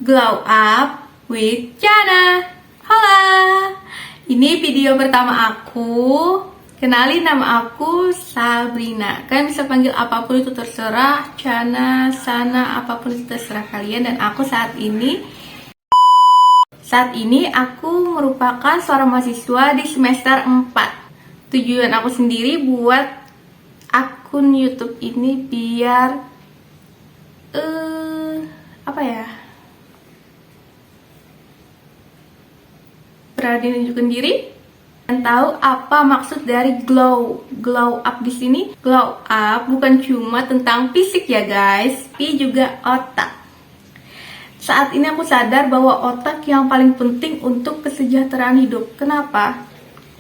Glow Up with Chana. Halo, ini video pertama aku. Kenalin, nama aku Sabrina. Kalian bisa panggil apapun itu terserah, Chana, Sana, apapun itu terserah kalian. Dan aku saat ini aku merupakan seorang mahasiswa di semester 4. Tujuan aku sendiri buat akun YouTube ini biar berani nunjukin diri dan tahu apa maksud dari glow up. Di sini glow up bukan cuma tentang fisik ya guys, tapi juga otak. Saat ini aku sadar bahwa otak yang paling penting untuk kesejahteraan hidup. Kenapa?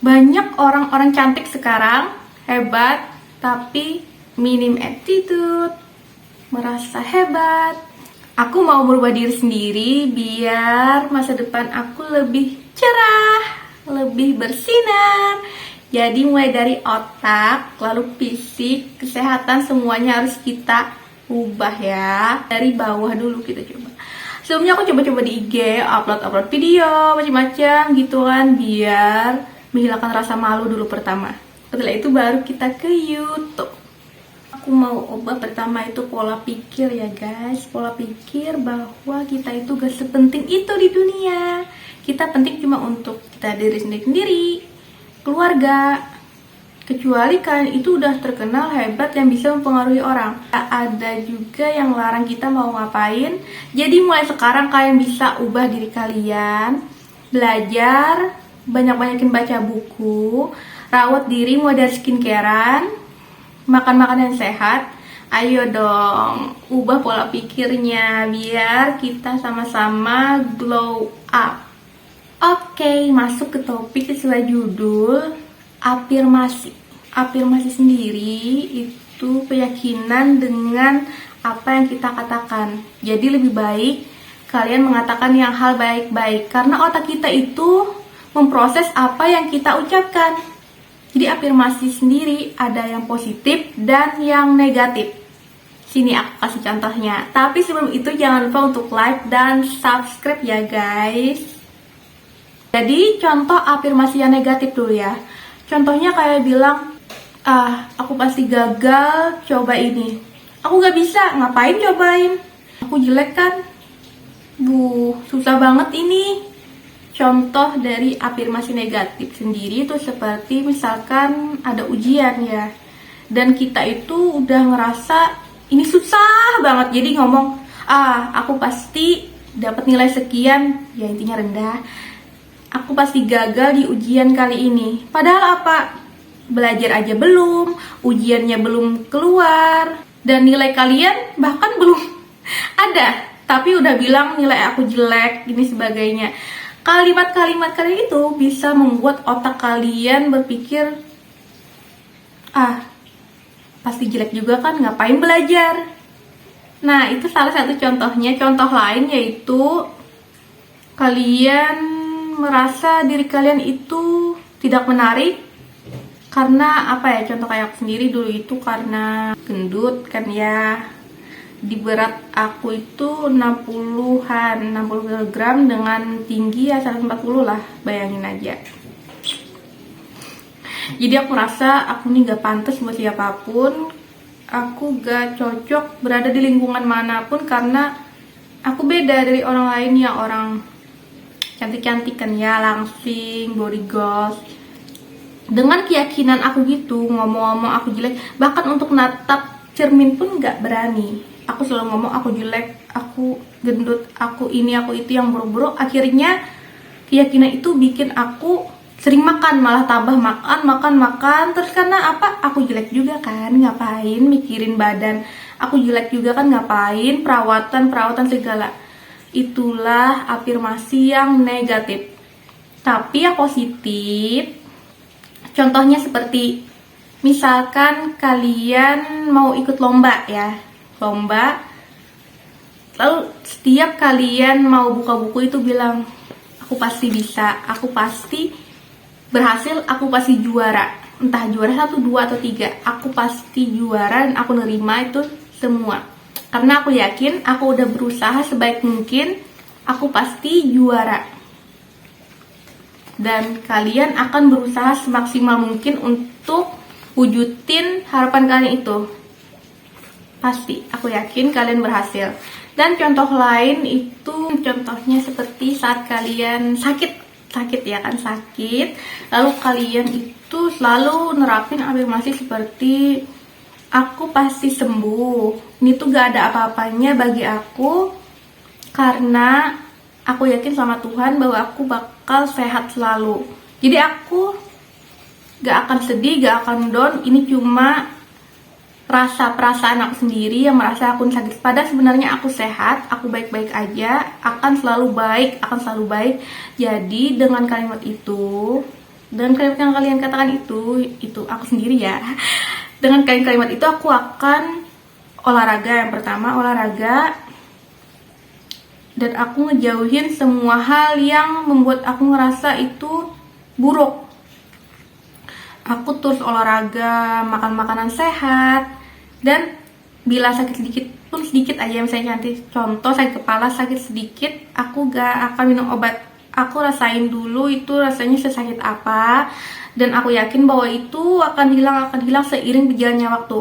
Banyak orang-orang cantik sekarang, hebat, tapi minim attitude, merasa hebat. Aku mau merubah diri sendiri biar masa depan aku lebih cerah, lebih bersinar. Jadi mulai dari otak, lalu fisik, kesehatan, semuanya harus kita ubah ya. Dari bawah dulu kita coba. Sebelumnya aku coba-coba di IG, upload video, macam-macam gitu kan, biar menghilangkan rasa malu dulu pertama. Setelah itu baru kita ke YouTube. Aku mau ubah pertama itu pola pikir ya guys. Pola pikir bahwa kita itu gak sepenting itu di dunia. Kita penting cuma untuk kita diri sendiri, keluarga. Kecuali kalian itu udah terkenal hebat yang bisa mempengaruhi orang. Ada juga yang larang kita mau ngapain. Jadi mulai sekarang kalian bisa ubah diri kalian. Belajar, banyak-banyakin baca buku, rawat diri mulai dari skincarean, makan makanan sehat. Ayo dong, ubah pola pikirnya biar kita sama-sama glow up. Oke, masuk ke topik sesuai judul, afirmasi. Afirmasi sendiri itu keyakinan dengan apa yang kita katakan. Jadi lebih baik kalian mengatakan yang hal baik-baik, karena otak kita itu memproses apa yang kita ucapkan. Jadi afirmasi sendiri ada yang positif dan yang negatif. Sini aku kasih contohnya. Tapi sebelum itu jangan lupa untuk like dan subscribe ya guys. Jadi contoh afirmasi yang negatif dulu ya. Contohnya kayak bilang, aku pasti gagal coba ini. Aku gak bisa, ngapain cobain? Aku jelek kan? Susah banget ini. Contoh dari afirmasi negatif sendiri itu seperti misalkan ada ujian ya, dan kita itu udah ngerasa ini susah banget, jadi ngomong, aku pasti dapat nilai sekian, ya intinya rendah. Aku pasti gagal di ujian kali ini. Padahal apa? Belajar aja belum, ujiannya belum keluar, dan nilai kalian bahkan belum ada, tapi udah bilang nilai aku jelek, ini sebagainya. Kalimat-kalimat kalian itu bisa membuat otak kalian berpikir, pasti jelek juga kan, ngapain belajar. Nah, itu salah satu contohnya. Contoh lain yaitu kalian merasa diri kalian itu tidak menarik karena contoh kayak aku sendiri dulu itu karena gendut kan ya. Di berat aku itu 60 kg dengan tinggi ya 140 lah, bayangin aja. Jadi aku rasa aku nih gak pantas buat siapapun. Aku gak cocok berada di lingkungan manapun karena aku beda dari orang lain yang orang cantik-cantik kan ya, langsing, body goals. Dengan keyakinan aku gitu, ngomong-ngomong aku jelek, bahkan untuk natap cermin pun gak berani. Aku selalu ngomong aku jelek, aku gendut, aku ini, aku itu, yang buruk-buruk. Akhirnya keyakinan itu bikin aku sering makan, malah tambah makan. Terus karena apa? Aku jelek juga kan, ngapain mikirin badan. Aku jelek juga kan, ngapain perawatan segala. Itulah afirmasi yang negatif. Tapi yang positif, contohnya seperti misalkan kalian mau ikut lomba ya. Lalu setiap kalian mau buka buku itu bilang, aku pasti bisa, aku pasti berhasil, aku pasti juara. Entah juara 1, 2, atau 3, aku pasti juara dan aku nerima itu semua. Karena aku yakin aku udah berusaha sebaik mungkin aku pasti juara. Dan kalian akan berusaha semaksimal mungkin untuk wujudin harapan kalian itu. Pasti, aku yakin kalian berhasil. Dan contoh lain itu contohnya seperti saat kalian sakit ya kan, sakit, lalu kalian itu selalu nerapin afirmasi seperti aku pasti sembuh. Ini tuh gak ada apa-apanya bagi aku, karena aku yakin sama Tuhan bahwa aku bakal sehat selalu. Jadi aku gak akan sedih, gak akan down. Ini cuma perasaan aku sendiri yang merasa aku sakit. Padahal sebenarnya aku sehat, aku baik-baik aja, akan selalu baik. Jadi dengan kalimat itu, dengan kalimat yang kalian katakan itu aku sendiri ya. Dengan kalimat itu aku akan olahraga. Yang pertama olahraga, dan aku ngejauhin semua hal yang membuat aku ngerasa itu buruk. Aku terus olahraga, makan makanan sehat, dan bila sakit sedikit pun, sedikit aja, misalnya nanti contoh sakit kepala, sakit sedikit, aku gak akan minum obat. Aku rasain dulu itu rasanya sesakit apa, dan aku yakin bahwa itu akan hilang seiring berjalannya waktu.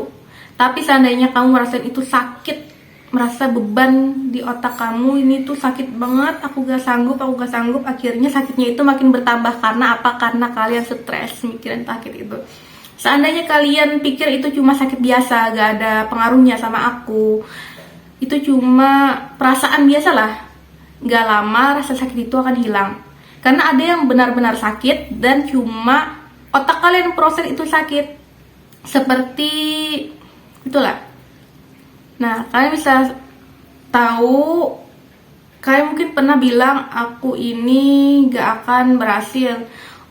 Tapi seandainya kamu merasain itu sakit, merasa beban di otak kamu, ini tuh sakit banget, aku gak sanggup, akhirnya sakitnya itu makin bertambah. Karena apa? Karena kalian stres mikirin sakit itu. Seandainya kalian pikir itu cuma sakit biasa, gak ada pengaruhnya sama aku, itu cuma perasaan biasa lah, gak lama rasa sakit itu akan hilang. Karena ada yang benar-benar sakit dan cuma otak kalian proses itu sakit. Seperti itulah. Nah, kalian bisa tahu, kalian mungkin pernah bilang aku ini gak akan berhasil,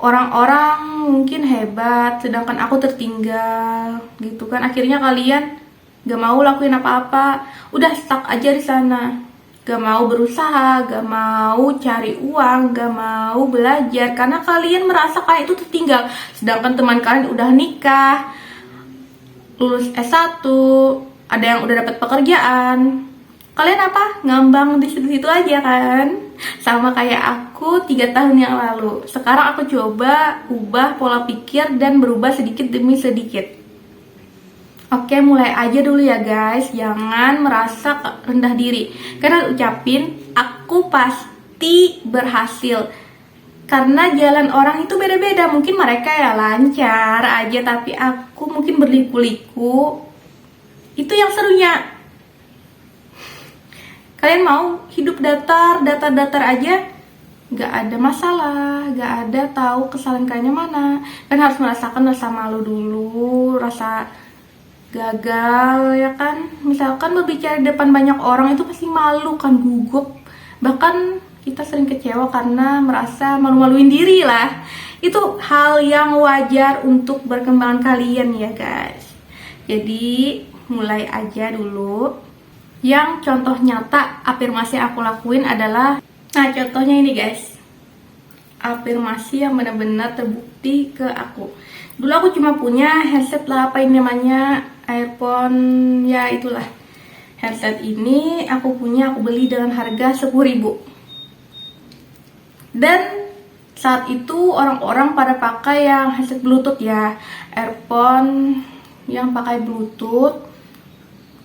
orang-orang mungkin hebat sedangkan aku tertinggal gitu kan. Akhirnya kalian gak mau lakuin apa-apa, udah stuck aja di sana, gak mau berusaha, gak mau cari uang, gak mau belajar karena kalian merasa kalian itu tertinggal. Sedangkan teman kalian udah nikah, lulus S1, ada yang udah dapat pekerjaan, kalian apa? Ngambang di situ-situ aja kan? Sama kayak aku 3 tahun yang lalu. Sekarang aku coba ubah pola pikir dan berubah sedikit demi sedikit. Oke, mulai aja dulu ya guys. Jangan merasa rendah diri. Karena ucapin, aku pasti berhasil. Karena jalan orang itu beda-beda. Mungkin mereka ya lancar aja, tapi aku mungkin berliku-liku. Itu yang serunya. Kalian mau hidup datar aja, gak ada masalah, gak ada tahu kesalahan kalian mana. Kan harus merasakan rasa malu dulu, rasa gagal ya kan. Misalkan berbicara di depan banyak orang itu pasti malu kan, gugup. Bahkan kita sering kecewa karena merasa malu-maluin diri lah. Itu hal yang wajar untuk perkembangan kalian ya guys. Jadi mulai aja dulu. Yang contoh nyata afirmasi aku lakuin adalah, nah contohnya ini guys, afirmasi yang benar-benar terbukti ke aku. Dulu aku cuma punya headset lah, apa ini namanya, earphone, ya itulah. Headset ini aku beli dengan harga 10.000. Dan saat itu orang-orang pada pakai yang headset bluetooth ya, earphone yang pakai bluetooth.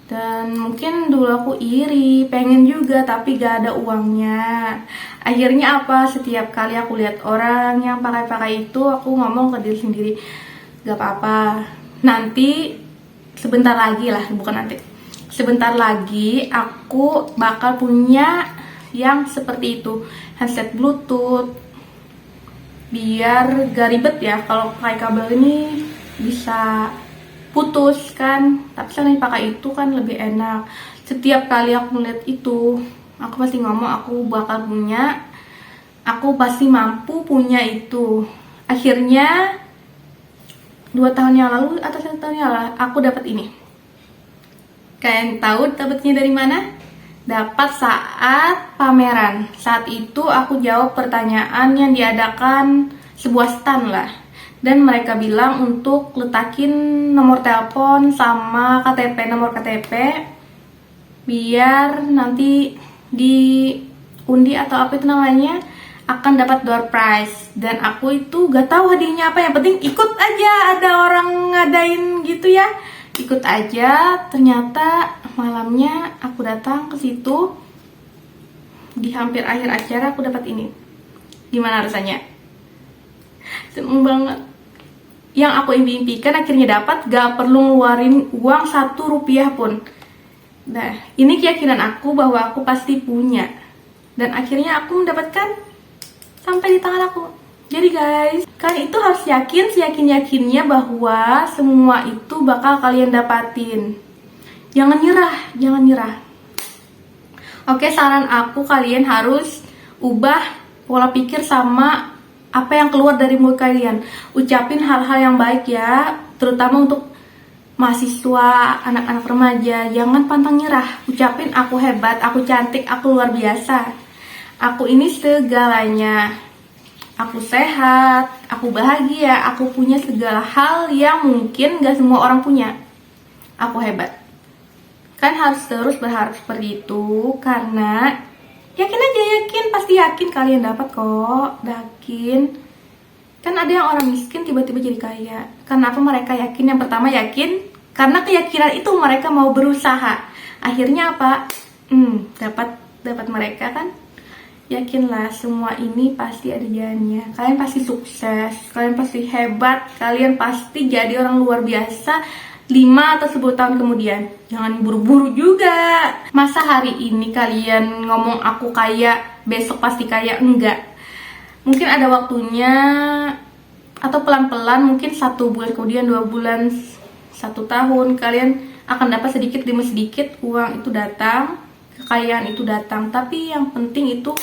Dan mungkin dulu aku iri, pengen juga tapi gak ada uangnya. Akhirnya apa? Setiap kali aku lihat orang yang pakai itu, aku ngomong ke diri sendiri, gak apa-apa, nanti sebentar lagi lah, bukan nanti, sebentar lagi aku bakal punya yang seperti itu, headset bluetooth. Biar gak ribet ya, kalau pakai kabel ini bisa putus kan, tapi sekarang pakai itu kan lebih enak. Setiap kali aku melihat itu, aku pasti ngomong aku bakal punya, aku pasti mampu punya itu. Akhirnya 2 tahun yang lalu atau 1 tahun yang lalu aku dapat ini. Kalian tahu dapatnya dari mana? Dapat saat pameran. Saat itu aku jawab pertanyaan yang diadakan sebuah stand lah. Dan mereka bilang untuk letakin nomor telepon sama KTP, nomor KTP, biar nanti di undi atau apa itu namanya, akan dapat door prize. Dan aku itu gak tahu hadiahnya apa, yang penting ikut aja, ada orang ngadain gitu ya, ikut aja. Ternyata malamnya aku datang ke situ, di hampir akhir acara aku dapat ini. Gimana rasanya? Seneng banget. Yang aku impikan akhirnya dapat, gak perlu ngeluarin uang 1 rupiah pun. Nah, ini keyakinan aku bahwa aku pasti punya. Dan akhirnya aku mendapatkan sampai di tangan aku. Jadi guys, kalian itu harus yakin, seyakin-yakinnya bahwa semua itu bakal kalian dapatin. Jangan nyerah, jangan nyerah. Oke, saran aku, kalian harus ubah pola pikir sama apa yang keluar dari mulut kalian. Ucapin hal-hal yang baik ya, terutama untuk mahasiswa, anak-anak remaja. Jangan pantang nyerah. Ucapin aku hebat, aku cantik, aku luar biasa. Aku ini segalanya. Aku sehat, aku bahagia, aku punya segala hal yang mungkin gak semua orang punya. Aku hebat. Kan harus terus berharap seperti itu, karena yakin aja, yakin, pasti yakin kalian dapat kok. Yakin. Kan ada yang orang miskin tiba-tiba jadi kaya. Kenapa mereka yakin? Yang pertama yakin karena keyakinan itu mereka mau berusaha. Akhirnya apa? Dapat mereka kan. Yakinlah, semua ini pasti ada jalannya. Kalian pasti sukses, kalian pasti hebat, kalian pasti jadi orang luar biasa 5 atau 10 tahun kemudian. Jangan buru-buru juga. Masa hari ini kalian ngomong aku kaya, besok pasti kaya? Enggak. Mungkin ada waktunya, atau pelan-pelan, mungkin 1 bulan kemudian, 2 bulan, 1 tahun, kalian akan dapat sedikit demi sedikit uang itu datang, kekayaan itu datang. Tapi yang penting itu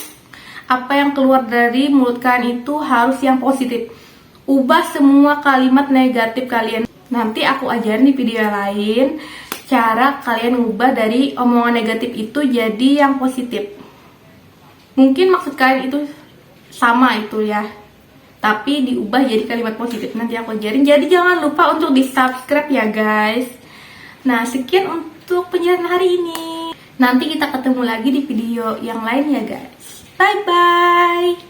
apa yang keluar dari mulut kalian itu harus yang positif. Ubah semua kalimat negatif kalian. Nanti aku ajarin di video lain cara kalian ubah dari omongan negatif itu jadi yang positif. Mungkin maksud kalian itu sama itu ya, tapi diubah jadi kalimat positif. Nanti aku ajarin. Jadi jangan lupa untuk di subscribe ya guys. Nah, sekian untuk penjelasan hari ini. Nanti kita ketemu lagi di video yang lain ya guys. Bye bye.